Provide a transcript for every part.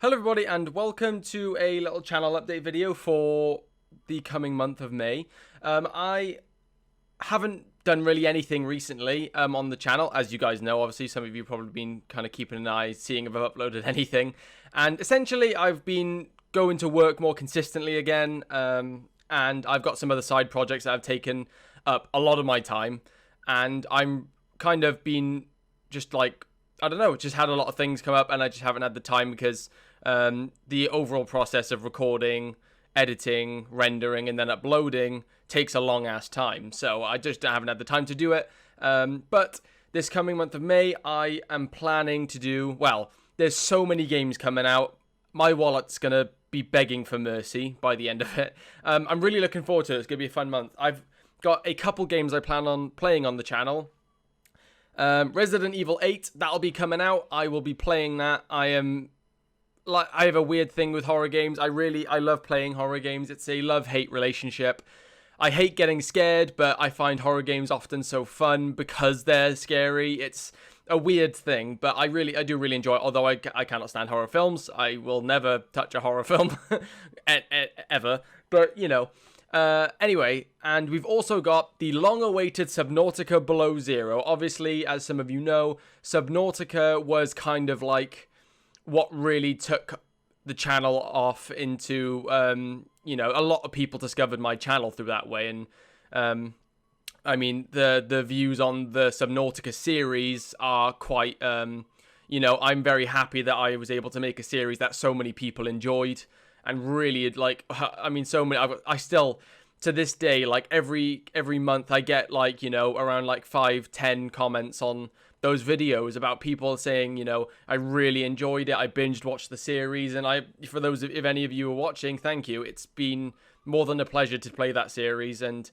Hello everybody and welcome to a little channel update video for the coming month of May. I haven't done really anything recently on the channel, as you guys know. Obviously, some of you probably been kind of keeping an eye, seeing if I've uploaded anything. And essentially, I've been going to work more consistently again, and I've got some other side projects that have taken up a lot of my time. And I'm kind of been just like, I don't know, just had a lot of things come up and I just haven't had the time because the overall process of recording, editing, rendering, and then uploading takes a long ass time. So I just haven't had the time to do it. But this coming month of May, I am planning to do, well, there's so many games coming out. My wallet's going to be begging for mercy by the end of it. I'm really looking forward to it. It's going to be a fun month. I've got a couple games I plan on playing on the channel. Resident Evil 8, that'll be coming out. I will be playing that. I have a weird thing with horror games. I love playing horror games. It's a love-hate relationship. I hate getting scared, but I find horror games often so fun because they're scary. It's a weird thing, but I do really enjoy it. Although I cannot stand horror films. I will never touch a horror film ever. But, you know. Anyway, and we've also got the long-awaited Subnautica Below Zero. Obviously, as some of you know, Subnautica was kind of like what really took the channel off into, you know, a lot of people discovered my channel through that way. And, I mean, the views on the Subnautica series are quite, you know, I'm very happy that I was able to make a series that so many people enjoyed. And really, like, I mean, so many, I still, to this day, like, every month I get, like, you know, around, like, 5-10 comments on those videos about people saying, you know, I really enjoyed it, I binged watched the series, and for those, if any of you are watching, thank you. It's been more than a pleasure to play that series, and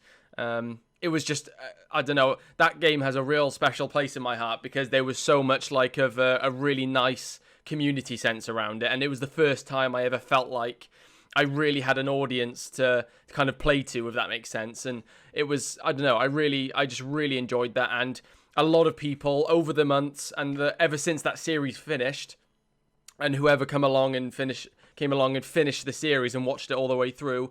it was just, I don't know, that game has a real special place in my heart because there was so much, like, of a really nice community sense around it, and it was the first time I ever felt like I really had an audience to kind of play to, if that makes sense. And it was, I don't know, I just really enjoyed that, and a lot of people over the months and ever since that series finished, and whoever came along and finished the series and watched it all the way through,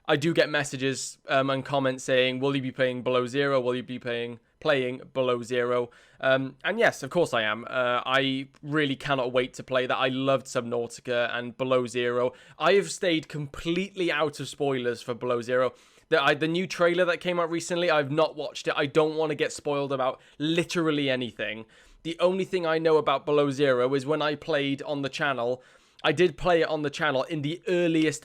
I do get messages and comments saying, will you be playing Below Zero? Will you be playing Below Zero? And yes, of course I am. I really cannot wait to play that. I loved Subnautica and Below Zero. I have stayed completely out of spoilers for Below Zero. The new trailer that came out recently, I've not watched it. I don't want to get spoiled about literally anything. The only thing I know about Below Zero is when I played on the channel. I did play it on the channel in the earliest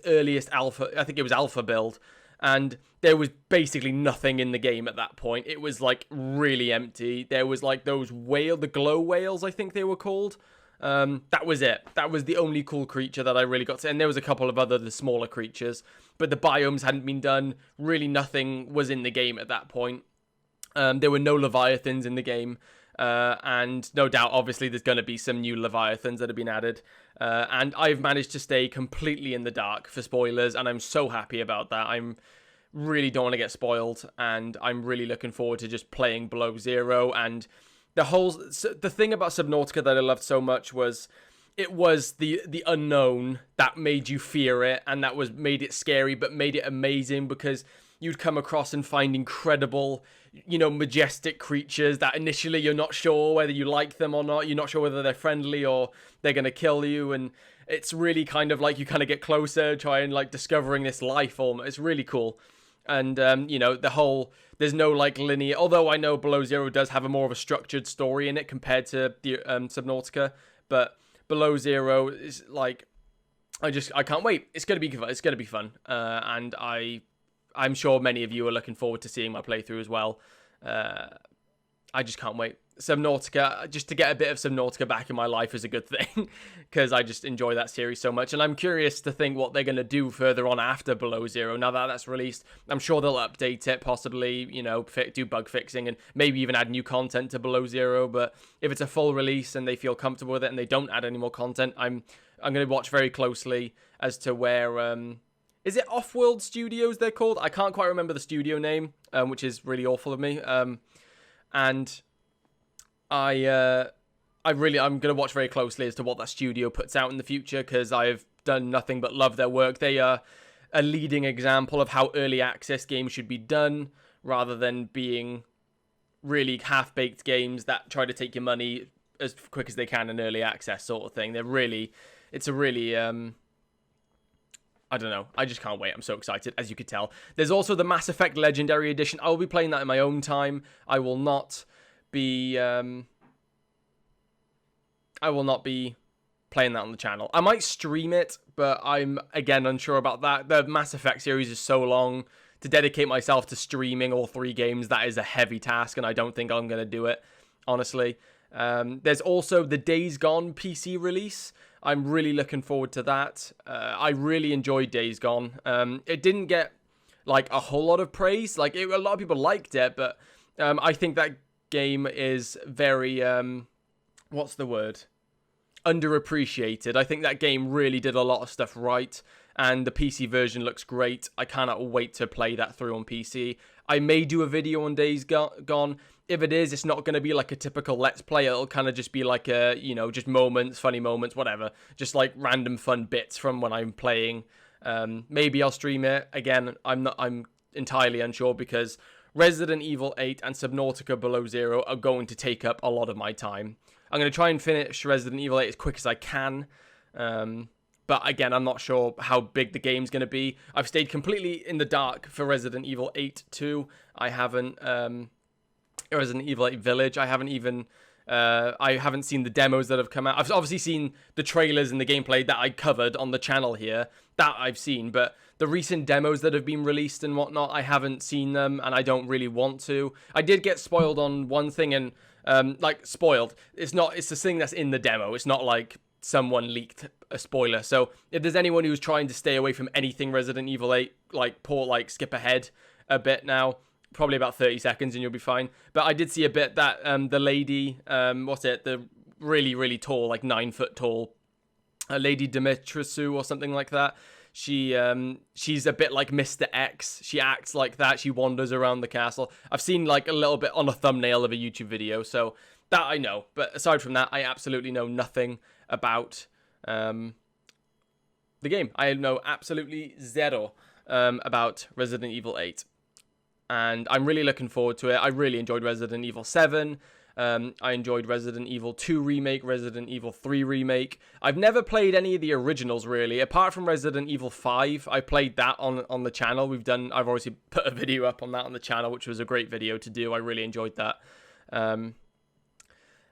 alpha. I think it was alpha build. And there was basically nothing in the game at that point. It was like really empty. There was like those the glow whales, I think they were called. That was it. That was the only cool creature that I really got to. And there was a couple of the smaller creatures. But the biomes hadn't been done. Really nothing was in the game at that point. There were no Leviathans in the game. And no doubt, obviously, there's going to be some new Leviathans that have been added. And I've managed to stay completely in the dark for spoilers, and I'm so happy about that. I'm really don't want to get spoiled, and I'm really looking forward to just playing Below Zero. And the thing about Subnautica that I loved so much was it was the unknown that made you fear it, and that made it scary, but made it amazing because you'd come across and find incredible, you know, majestic creatures that initially you're not sure whether you like them or not. You're not sure whether they're friendly or they're going to kill you. And it's really kind of like you kind of get closer, trying like discovering this life form. It's really cool. And, you know, there's no like linear, although I know Below Zero does have a more of a structured story in it compared to the Subnautica. But Below Zero is like, I can't wait. It's going to be fun. It's going to be fun. And I'm sure many of you are looking forward to seeing my playthrough as well. I just can't wait. Subnautica, just to get a bit of Subnautica back in my life is a good thing because I just enjoy that series so much. And I'm curious to think what they're going to do further on after Below Zero. Now that that's released, I'm sure they'll update it, possibly, you know, do bug fixing and maybe even add new content to Below Zero. But if it's a full release and they feel comfortable with it and they don't add any more content, I'm going to watch very closely as to where... Is it Off-World Studios they're called? I can't quite remember the studio name, which is really awful of me. And I I'm going to watch very closely as to what that studio puts out in the future, because I've done nothing but love their work. They are a leading example of how early access games should be done, rather than being really half-baked games that try to take your money as quick as they can in early access sort of thing. It's a really, I don't know. I just can't wait. I'm so excited, as you could tell. There's also the Mass Effect Legendary Edition. I will be playing that in my own time. I will not be playing that on the channel. I might stream it, but I'm, again, unsure about that. The Mass Effect series is so long. To dedicate myself to streaming all 3 games, that is a heavy task, and I don't think I'm going to do it, honestly. There's also the Days Gone PC release. I'm really looking forward to that. I really enjoyed Days Gone. It didn't get, like, a whole lot of praise. Like, a lot of people liked it, but I think that game is very, what's the word? Underappreciated. I think that game really did a lot of stuff right, and the PC version looks great. I cannot wait to play that through on PC. I may do a video on Days Gone. If it is, it's not going to be like a typical Let's Play. It'll kind of just be like a, just moments, funny moments, whatever. Just like random fun bits from when I'm playing. Maybe I'll stream it. Again, I'm entirely unsure, because Resident Evil 8 and Subnautica Below Zero are going to take up a lot of my time. I'm going to try and finish Resident Evil 8 as quick as I can. But again, I'm not sure how big the game's going to be. I've stayed completely in the dark for Resident Evil 8 2. I haven't... Resident Evil 8 Village. I haven't even... I haven't seen the demos that have come out. I've obviously seen the trailers and the gameplay that I covered on the channel here. That I've seen. But the recent demos that have been released and whatnot, I haven't seen them, and I don't really want to. I did get spoiled on one thing, and... spoiled. It's the thing that's in the demo. It's not like someone leaked a spoiler. So if there's anyone who's trying to stay away from anything Resident Evil 8, skip ahead a bit now. Probably about 30 seconds and you'll be fine. But I did see a bit that the lady, the really, really tall, like 9 foot tall, Lady Dimitrescu or something like that. She's a bit like Mr. X. She acts like that. She wanders around the castle. I've seen like a little bit on a thumbnail of a YouTube video, so that I know. But aside from that, I absolutely know nothing about the game. I know absolutely zero about Resident Evil 8. And I'm really looking forward to it. I really enjoyed Resident Evil 7. I enjoyed Resident Evil 2 Remake, Resident Evil 3 Remake. I've never played any of the originals, really. Apart from Resident Evil 5, I played that on the channel. I've obviously put a video up on that on the channel, which was a great video to do. I really enjoyed that. But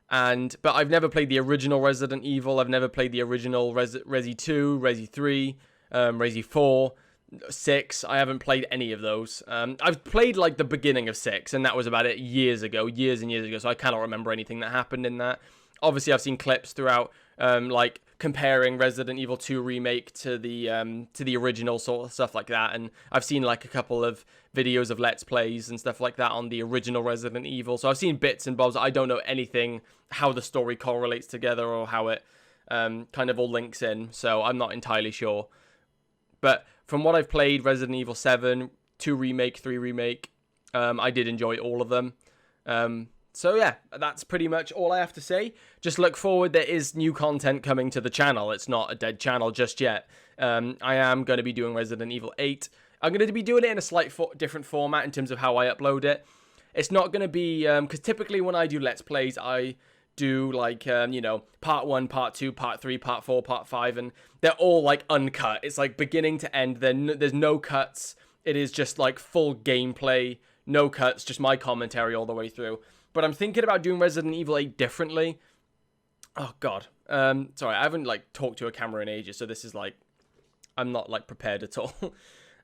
I've never played the original Resident Evil. I've never played the original Resi 2, Resi 3, Resi 4, 6. I haven't played any of those. I've played like the beginning of 6, and that was about it years and years ago, so I cannot remember anything that happened in that. Obviously, I've seen clips throughout, like comparing Resident Evil 2 Remake to the original, sort of stuff like that, and I've seen like a couple of videos of Let's Plays and stuff like that on the original Resident Evil, so I've seen bits and bobs. I don't know anything, how the story correlates together or how it kind of all links in, so I'm not entirely sure. But from what I've played, Resident Evil 7, 2 Remake, 3 Remake, I did enjoy all of them. So yeah, that's pretty much all I have to say. Just look forward, there is new content coming to the channel. It's not a dead channel just yet. I am going to be doing Resident Evil 8. I'm going to be doing it in a slight different format in terms of how I upload it. It's not going to be, because typically when I do Let's Plays, I do like, part 1, part 2, part 3, part 4, part 5, and they're all like uncut. It's like beginning to end. There's no cuts. It is just like full gameplay, no cuts, just my commentary all the way through. But I'm thinking about doing Resident Evil 8 differently. Oh god. Sorry, I haven't like talked to a camera in ages, so this is like, I'm not like prepared at all.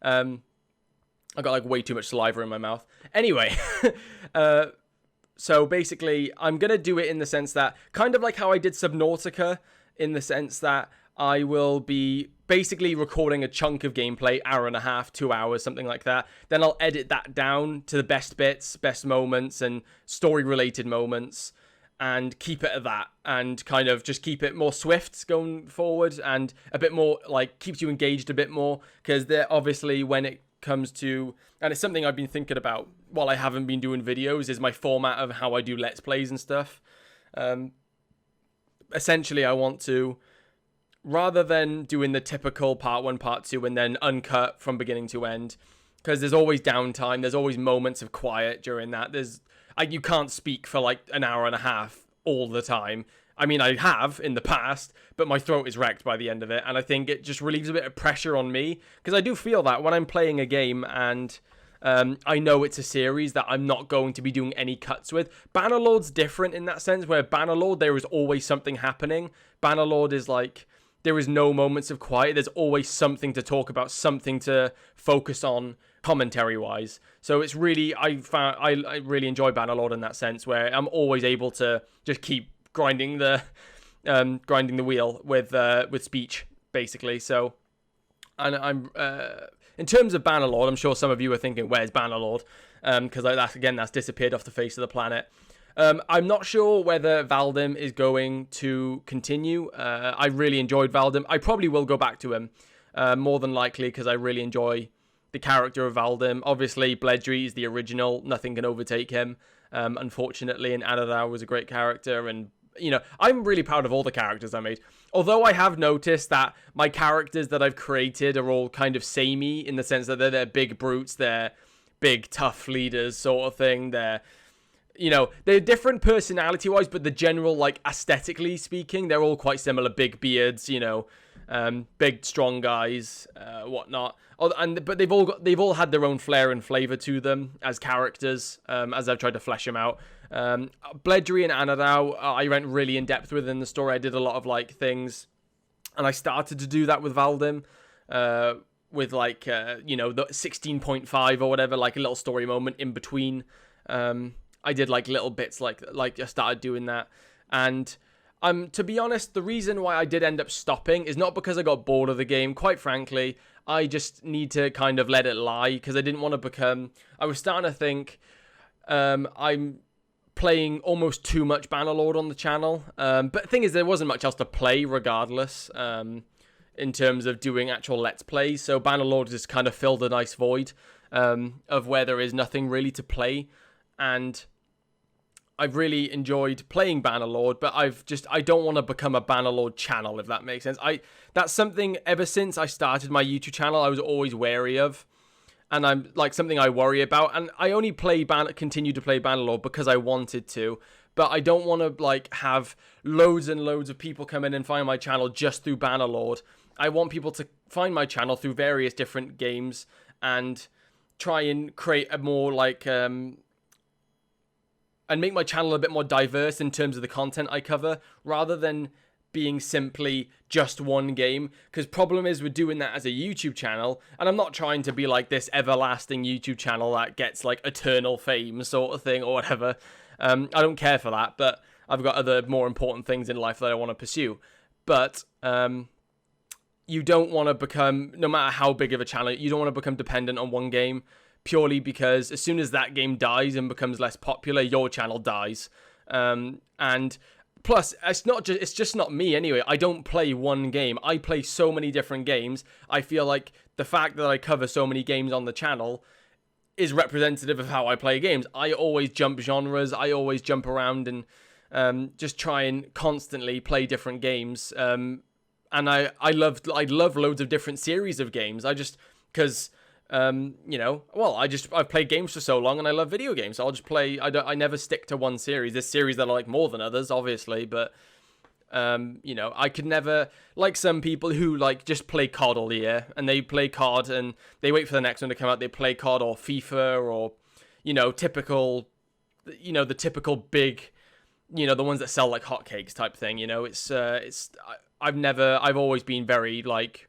I got like way too much saliva in my mouth. Anyway, so basically, I'm going to do it in the sense that, kind of like how I did Subnautica, in the sense that I will be basically recording a chunk of gameplay, hour and a half, 2 hours, something like that. Then I'll edit that down to the best bits, best moments, and story-related moments, and keep it at that, and kind of just keep it more swift going forward, and a bit more, like, keeps you engaged a bit more, because they're obviously, when it comes to, and it's something I've been thinking about while I haven't been doing videos, is my format of how I do Let's Plays and stuff. essentially I want to, rather than doing the typical part 1, part 2, and then uncut from beginning to end, because there's always downtime, there's always moments of quiet during that. You can't speak for like an hour and a half all the time. I mean, I have in the past, but my throat is wrecked by the end of it, and I think it just relieves a bit of pressure on me, because I do feel that when I'm playing a game and I know it's a series that I'm not going to be doing any cuts with. Bannerlord's different in that sense, where Bannerlord, there is always something happening. Bannerlord is like, there is no moments of quiet. There's always something to talk about, something to focus on commentary-wise. So it's really, I really enjoy Bannerlord in that sense, where I'm always able to just keep grinding the wheel with speech, basically. So, and I'm in terms of Bannerlord, I'm sure some of you are thinking, where's Bannerlord? Because that's disappeared off the face of the planet. I'm not sure whether Valdim is going to continue. I really enjoyed Valdim. I probably will go back to him, more than likely, because I really enjoy the character of Valdim. Obviously, Bledry is the original. Nothing can overtake him, unfortunately, and Anadao was a great character, and I'm really proud of all the characters I made. Although I have noticed that my characters that I've created are all kind of samey, in the sense that they're big brutes, they're big, tough leaders sort of thing. They're different personality-wise, but the general, like, aesthetically speaking, they're all quite similar. Big beards, big, strong guys, whatnot. But they've all had their own flair and flavor to them as characters, as I've tried to flesh them out. Bledry and Anadao, I went really in depth with in the story. I did a lot of like things, and I started to do that with Valdim, with like the 16.5 or whatever, like a little story moment in between. I did like little bits, like I started doing that, and to be honest, the reason why I did end up stopping is not because I got bored of the game. Quite frankly, I just need to kind of let it lie, because I didn't want to become. I was starting to think I'm playing almost too much Bannerlord on the channel. But the thing is, there wasn't much else to play regardless, in terms of doing actual Let's Plays. So Bannerlord just kind of filled a nice void of where there is nothing really to play. And I've really enjoyed playing Bannerlord, but I don't want to become a Bannerlord channel, if that makes sense. That's something ever since I started my YouTube channel I was always wary of. And I'm like something I worry about, and I only continue to play Bannerlord because I wanted to, but I don't want to like have loads and loads of people come in and find my channel just through Bannerlord. I want people to find my channel through various different games and try and create a more like and make my channel a bit more diverse in terms of the content I cover, rather than being simply just one game. Because problem is with doing that as a YouTube channel, and I'm not trying to be like this everlasting YouTube channel that gets like eternal fame sort of thing or whatever. I don't care for that, but I've got other more important things in life that I want to pursue. But you don't want to become, no matter how big of a channel, you don't want to become dependent on one game, purely because as soon as that game dies and becomes less popular, your channel dies. And plus, it's just not me anyway. I don't play one game. I play so many different games. I feel like the fact that I cover so many games on the channel is representative of how I play games. I always jump genres. I always jump around and just try and constantly play different games. And I love loads of different series of games. Because I've played games for so long and I love video games. So I'll just play. I never stick to one series. There's series that I like more than others, obviously, but I could never, like some people who like just play COD all year, and they play COD and they wait for the next one to come out. They play COD or FIFA or the typical big, the ones that sell like hotcakes type thing. I've always been very like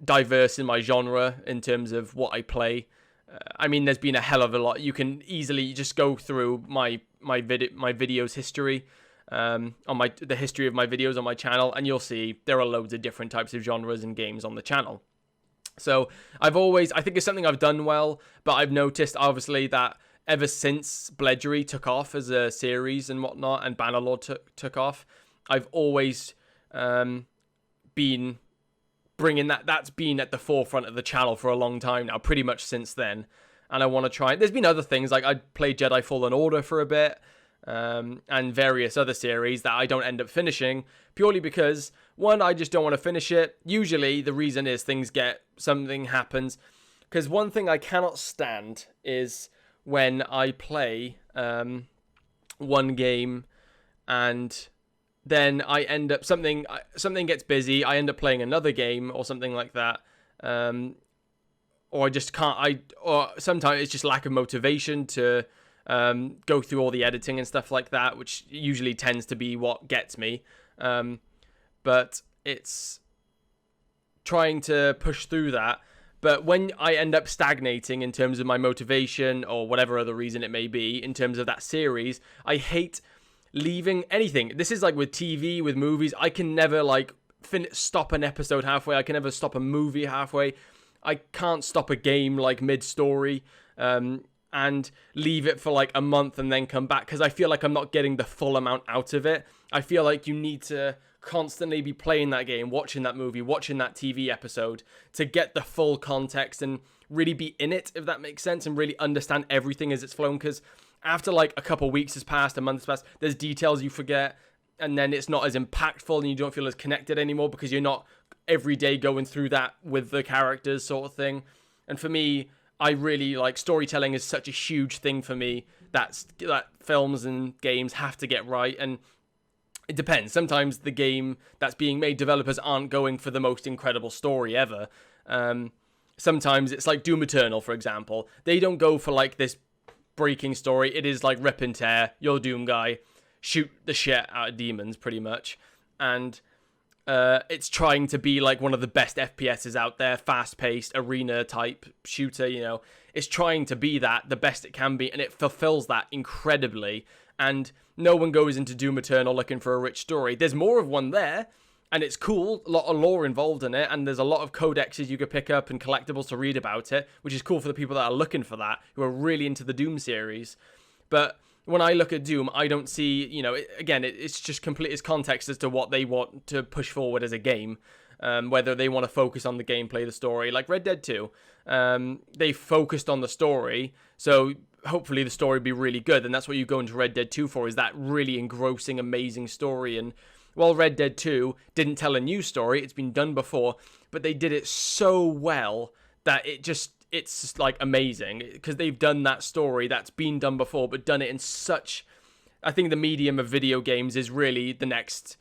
diverse in my genre in terms of what I play. There's been a hell of a lot. You can easily just go through my videos history, the history of my videos on my channel, and you'll see there are loads of different types of genres and games on the channel. So I think it's something I've done well, but I've noticed obviously that ever since Bledry took off as a series and whatnot, and Bannerlord took off, I've always been bringing that's been at the forefront of the channel for a long time now, pretty much since then. And I want to try. There's been other things, like I played Jedi Fallen Order for a bit, and various other series that I don't end up finishing purely because, one, I just don't want to finish it. Usually the reason is something happens. Because one thing I cannot stand is when I play one game and then I end up something gets busy, I end up playing another game or something like that, or I just can't. Or sometimes it's just lack of motivation to go through all the editing and stuff like that, which usually tends to be what gets me. But it's trying to push through that. But when I end up stagnating in terms of my motivation or whatever other reason it may be in terms of that series, I hate leaving anything. This is like with TV, with movies. I can never stop an episode halfway. I can never stop a movie halfway. I can't stop a game like mid-story and leave it for like a month and then come back because I feel like I'm not getting the full amount out of it. I feel like you need to constantly be playing that game, watching that movie, watching that TV episode to get the full context and really be in it, if that makes sense, and really understand everything as it's flown. Because after like a couple weeks has passed, a month has passed, there's details you forget, and then it's not as impactful and you don't feel as connected anymore because you're not every day going through that with the characters sort of thing. And for me, I really like storytelling is such a huge thing for me that films and games have to get right. And it depends. Sometimes the game that's being made, developers aren't going for the most incredible story ever. Sometimes it's like Doom Eternal, for example. They don't go for like this breaking story. It is like rip and tear. You're a Doom guy. Shoot the shit out of demons, pretty much. And it's trying to be like one of the best FPSs out there. Fast-paced, arena-type shooter, you know. It's trying to be that, the best it can be. And it fulfills that incredibly. And no one goes into Doom Eternal looking for a rich story. There's more of one there, and it's cool. A lot of lore involved in it, and there's a lot of codexes you could pick up and collectibles to read about it, which is cool for the people that are looking for that, who are really into the Doom series. But when I look at Doom, I don't see, you know, it's just complete as context as to what they want to push forward as a game. Whether they want to focus on the gameplay, the story, like Red Dead 2. They focused on the story, so hopefully the story will be really good, and that's what you go into Red Dead 2 for, is that really engrossing, amazing story. And while Red Dead 2 didn't tell a new story, it's been done before, but they did it so well that it's just like amazing, because they've done that story that's been done before, but done it in such, I think the medium of video games is really the next,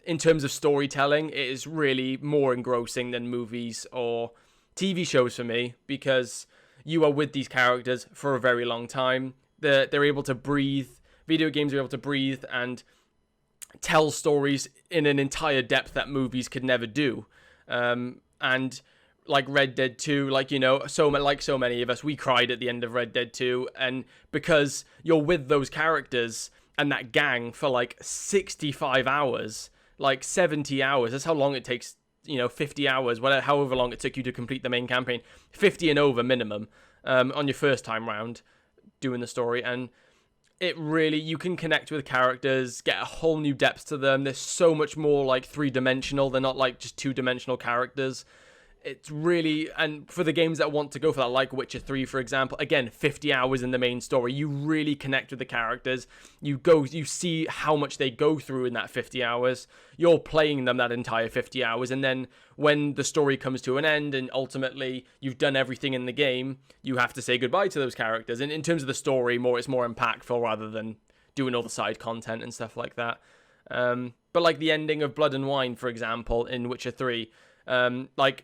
in terms of storytelling, it is really more engrossing than movies or TV shows for me, because you are with these characters for a very long time. They're able to breathe. Video games are able to breathe and tell stories in an entire depth that movies could never do. And like Red Dead 2, like, you know, so many of us, we cried at the end of Red Dead 2, and because you're with those characters and that gang for like 65 hours, like 70 hours, that's how long it takes, you know, 50 hours, however long it took you to complete the main campaign, 50 and over minimum, on your first time round doing the story. And it really, you can connect with characters, get a whole new depth to them. They're so much more like three-dimensional. They're not like just two-dimensional characters. It's really, and for the games that want to go for that, like Witcher 3, for example, again, 50 hours in the main story, you really connect with the characters. You see how much they go through in that 50 hours. You're playing them that entire 50 hours, and then when the story comes to an end and ultimately you've done everything in the game, you have to say goodbye to those characters. And in terms of the story, it's more impactful rather than doing all the side content and stuff like that. But like the ending of Blood and Wine, for example, in Witcher 3, like,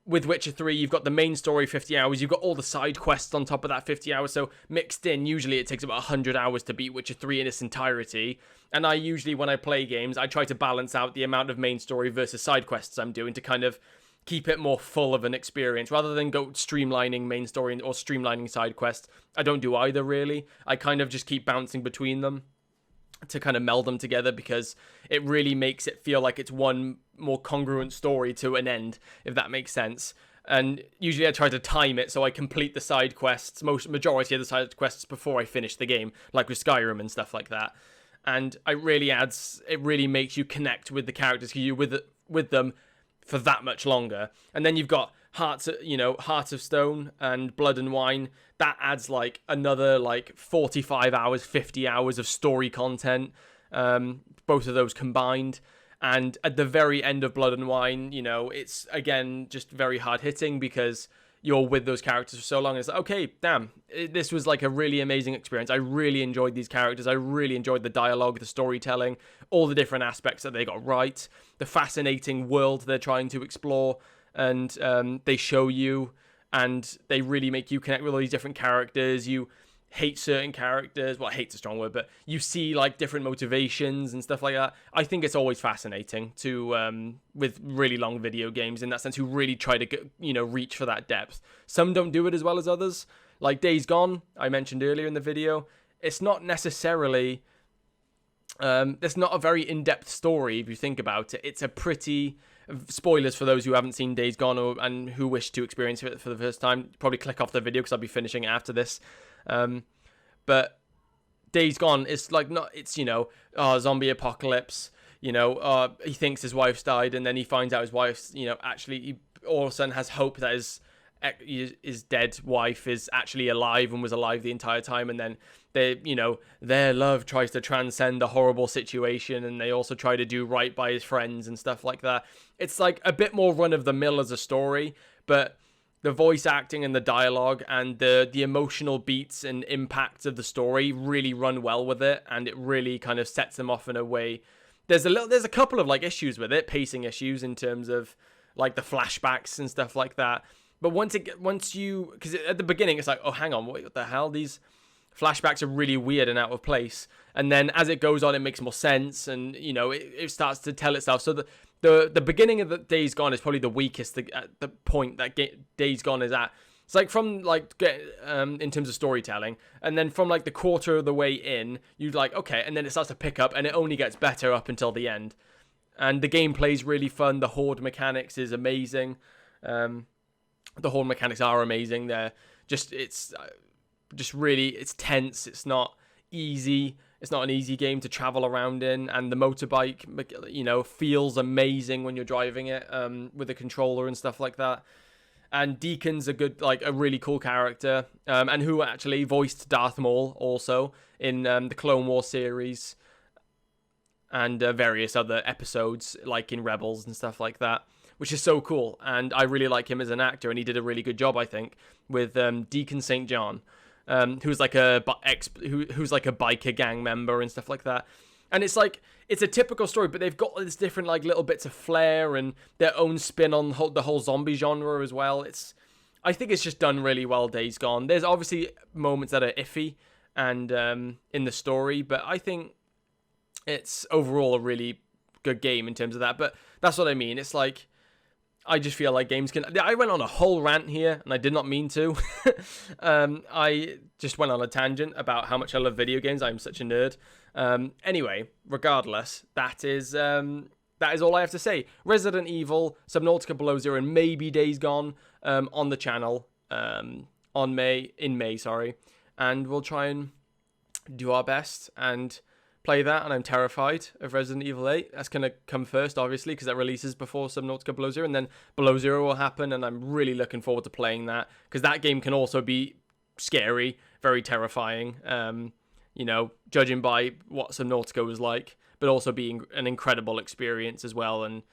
with Witcher 3, you've got the main story, 50 hours. You've got all the side quests on top of that 50 hours. So mixed in, usually it takes about 100 hours to beat Witcher 3 in its entirety. And I usually, when I play games, I try to balance out the amount of main story versus side quests I'm doing to kind of keep it more full of an experience. Rather than go streamlining main story or streamlining side quests, I don't do either, really. I kind of just keep bouncing between them to kind of meld them together, because it really makes it feel like it's one more congruent story to an end, if that makes sense. And usually I try to time it so I complete the side quests, majority of the side quests, before I finish the game, like with Skyrim and stuff like that. And it really makes you connect with the characters, because you're with them for that much longer. And then you've got Heart of Stone and Blood and Wine. That adds like another like 45 hours, 50 hours of story content, both of those combined. And at the very end of Blood and Wine, it's again just very hard hitting because you're with those characters for so long. It's like, okay, damn, this was like a really amazing experience. I really enjoyed these characters. I really enjoyed the dialogue, the storytelling, all the different aspects that they got right, the fascinating world they're trying to explore, and they show you, and they really make you connect with all these different characters. You hate certain characters. Well, hate's a strong word, but you see like different motivations and stuff like that. I think it's always fascinating to with really long video games in that sense, who really try to reach for that depth. Some don't do it as well as others. Like Days Gone, I mentioned earlier in the video, it's not necessarily it's not a very in-depth story if you think about it. It's a pretty, spoilers for those who haven't seen Days Gone and who wish to experience it for the first time, probably click off the video because I'll be finishing it after this. But Days Gone is like, not, it's, zombie apocalypse, he thinks his wife's died, and then he finds out his wife's, actually, he all of a sudden has hope that his dead wife is actually alive and was alive the entire time. And then their love tries to transcend the horrible situation, and they also try to do right by his friends and stuff like that. It's like a bit more run of the mill as a story, but the voice acting and the dialogue and the emotional beats and impacts of the story really run well with it, and it really kind of sets them off in a way. There's a couple of like issues with it, pacing issues in terms of like the flashbacks and stuff like that. But because at the beginning it's like, oh, hang on, what the hell? These flashbacks are really weird and out of place. And then as it goes on, it makes more sense, and it starts to tell itself. So the beginning of the Days Gone is probably the weakest at the point that Days Gone is at. It's like from in terms of storytelling, and then from like the quarter of the way in, you're like, okay, and then it starts to pick up, and it only gets better up until the end. And the gameplay is really fun. The horde mechanics is amazing. The horde mechanics are amazing. It's tense. It's not easy. It's not an easy game to travel around in, and the motorbike, feels amazing when you're driving it with a controller and stuff like that. And Deacon's a really cool character, and who actually voiced Darth Maul also in the Clone Wars series and various other episodes, like in Rebels and stuff like that, which is so cool. And I really like him as an actor, and he did a really good job, I think, with Deacon St. John. Who's like a biker gang member and stuff like that. And it's a typical story, but they've got this different like little bits of flair and their own spin on the whole zombie genre as well. I think it's just done really well, Days Gone. There's obviously moments that are iffy and in the story, but I think it's overall a really good game in terms of that. But that's what I mean. It's like, I just feel like games can... I went on a whole rant here, and I did not mean to. I just went on a tangent about how much I love video games. I'm such a nerd. Anyway, regardless, that is all I have to say. Resident Evil, Subnautica Below Zero, and maybe Days Gone on the channel in May, and we'll try and do our best and play that, and I'm terrified of Resident Evil 8. That's going to come first, obviously, because that releases before Subnautica Below Zero, and then Below Zero will happen, and I'm really looking forward to playing that, because that game can also be scary, very terrifying, judging by what Subnautica was like, but also being an incredible experience as well. And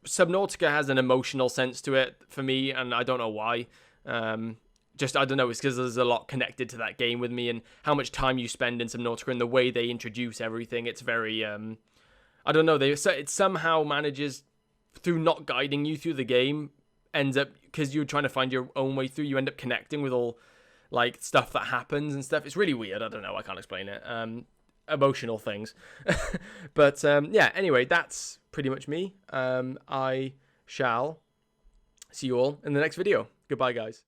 Subnautica has an emotional sense to it for me, and I don't know why. I don't know, it's because there's a lot connected to that game with me, and how much time you spend in Subnautica and the way they introduce everything. It's very, I don't know, it somehow manages, through not guiding you through the game, ends up, because you're trying to find your own way through, you end up connecting with all, like, stuff that happens and stuff. It's really weird, I don't know, I can't explain it. Emotional things. But, yeah, anyway, that's pretty much me. I shall see you all in the next video. Goodbye, guys.